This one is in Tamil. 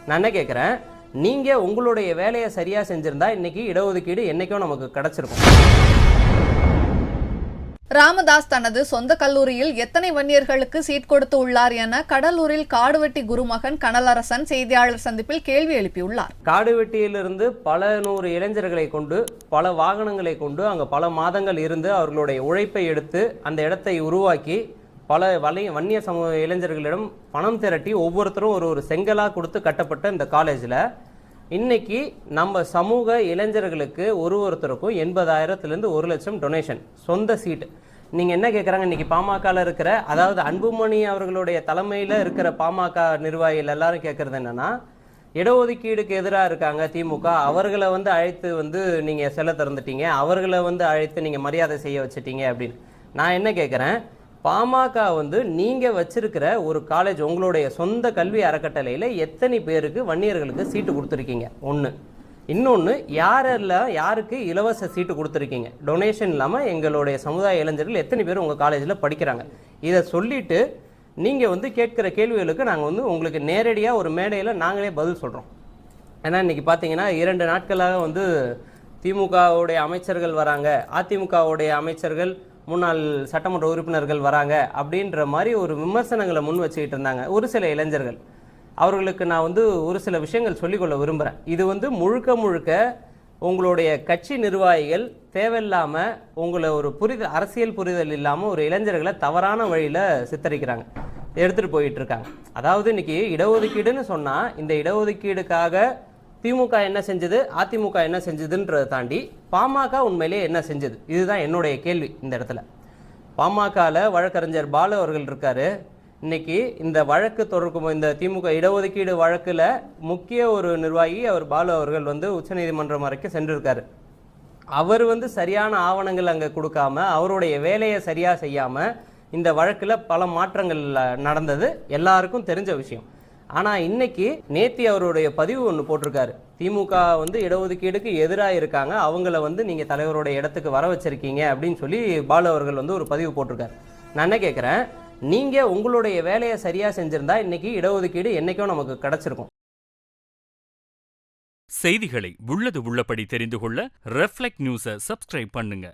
நான் என்ன கேட்குறேன், நீங்கள் உங்களுடைய வேலையை சரியாக செஞ்சுருந்தா இன்னைக்கு இடஒதுக்கீடு என்றைக்கும் நமக்கு கிடச்சிருக்கும். ராமதாஸ் தனது சொந்த கல்லூரியில் எத்தனை வன்னியர்களுக்கு சீட் கொடுத்து உள்ளார் என கடலூரில் காடுவெட்டி குருமகன் கனலரசன் செய்தியாளர் சந்திப்பில் கேள்வி எழுப்பியுள்ளார். காடுவெட்டியிலிருந்து பல 100 இளைஞர்களை கொண்டு பல வாகனங்களை கொண்டு அங்கே பல மாதங்கள் இருந்து அவர்களுடைய உழைப்பை எடுத்து அந்த இடத்தை உருவாக்கி பல வன்னிய சமூக இளைஞர்களிடம் பணம் திரட்டி ஒவ்வொருத்தரும் ஒரு செங்கலாக கொடுத்து கட்டப்பட்ட இந்த காலேஜில் இன்னைக்கு நம்ம சமூக இளைஞர்களுக்கு ஒருத்தருக்கும் 80,000 1 லட்சம் டொனேஷன் சொந்த சீட்டு. நீங்கள் என்ன கேட்குறாங்க, இன்னைக்கு பாமகவில் இருக்கிற, அதாவது அன்புமணி அவர்களுடைய தலைமையில் இருக்கிற பாமக நிர்வாகிகள் எல்லாரும் கேட்குறது என்னன்னா, இடஒதுக்கீடுக்கு எதிராக இருக்காங்க திமுக, அவர்களை அழைத்து நீங்கள் செல்ல திறந்துட்டீங்க, அவர்களை அழைத்து நீங்கள் மரியாதை செய்ய வச்சுட்டீங்க அப்படின்னு. நான் என்ன கேட்குறேன், பாமக நீங்கள் வச்சிருக்கிற ஒரு காலேஜ் உங்களுடைய சொந்த கல்வி அறக்கட்டளையில் எத்தனை பேருக்கு வன்னியர்களுக்கு சீட்டு கொடுத்துருக்கீங்க? ஒன்று. இன்னொன்று, யாருக்கு இலவச சீட்டு கொடுத்துருக்கீங்க? டொனேஷன் இல்லாமல் எங்களுடைய சமுதாய இளைஞர்கள் எத்தனை பேர் உங்கள் காலேஜில் படிக்கிறாங்க? இதை சொல்லிவிட்டு நீங்கள் கேட்குற கேள்விகளுக்கு நாங்கள் உங்களுக்கு நேரடியாக ஒரு மேடையில் நாங்களே பதில் சொல்கிறோம். ஏன்னா இன்றைக்கி பார்த்தீங்கன்னா 2 நாட்களாக திமுகவுடைய அமைச்சர்கள் வராங்க, அதிமுகவுடைய அமைச்சர்கள் முன்னாள் சட்டமன்ற உறுப்பினர்கள் வராங்க அப்படின்ற மாதிரி ஒரு விமர்சனங்களை முன் வச்சுக்கிட்டு இருந்தாங்க ஒரு சில இளைஞர்கள். அவர்களுக்கு நான் ஒரு சில விஷயங்கள் சொல்லிக்கொள்ள விரும்புகிறேன். இது முழுக்க உங்களுடைய கட்சி நிர்வாகிகள் தேவையில்லாமல் உங்களை ஒரு அரசியல் புரிதல் இல்லாமல் ஒரு இளைஞர்களை தவறான வழியில் சித்தரிக்கிறாங்க, எடுத்துகிட்டு போயிட்டு இருக்காங்க. அதாவது இன்னைக்கு இடஒதுக்கீடுன்னு சொன்னால் இந்த இடஒதுக்கீடுக்காக திமுக என்ன செஞ்சது, அதிமுக என்ன செஞ்சதுன்றதை தாண்டி பாமக உண்மையிலே என்ன செஞ்சது? இதுதான் என்னுடைய கேள்வி இந்த இடத்துல. பாமகவில் வழக்கறிஞர் பாலு அவர்கள் இருக்காரு. இன்னைக்கு இந்த வழக்கு தொடர்க்கும் இந்த திமுக இடஒதுக்கீடு வழக்கில் முக்கிய ஒரு நிர்வாகி அவர் பாலு அவர்கள் உச்சநீதிமன்றம் வரைக்கும் சென்றிருக்காரு. அவர் சரியான ஆவணங்கள் அங்கே கொடுக்காம அவருடைய வேலையை சரியாக செய்யாமல் இந்த வழக்கில் பல மாற்றங்கள் நடந்தது எல்லாருக்கும் தெரிஞ்ச விஷயம். ஆனால் இன்னைக்கு நேத்தி அவருடைய பதிவு ஒன்று போட்டிருக்காரு, திமுக இடஒதுக்கீடுக்கு எதிராக இருக்காங்க, அவங்கள நீங்கள் தலைவருடைய இடத்துக்கு வர வச்சிருக்கீங்க அப்படின்னு சொல்லி பாலு அவர்கள் ஒரு பதிவு போட்டிருக்காரு. நான் என்ன கேட்குறேன், நீங்கள் உங்களுடைய வேலையை சரியாக செஞ்சுருந்தா இன்னைக்கு இடஒதுக்கீடு என்றைக்கும் நமக்கு கிடச்சிருக்கும். செய்திகளை உள்ளது உள்ளபடி தெரிந்து கொள்ள ரெஃப்ளெக்ட் நியூஸை சப்ஸ்கிரைப் பண்ணுங்க.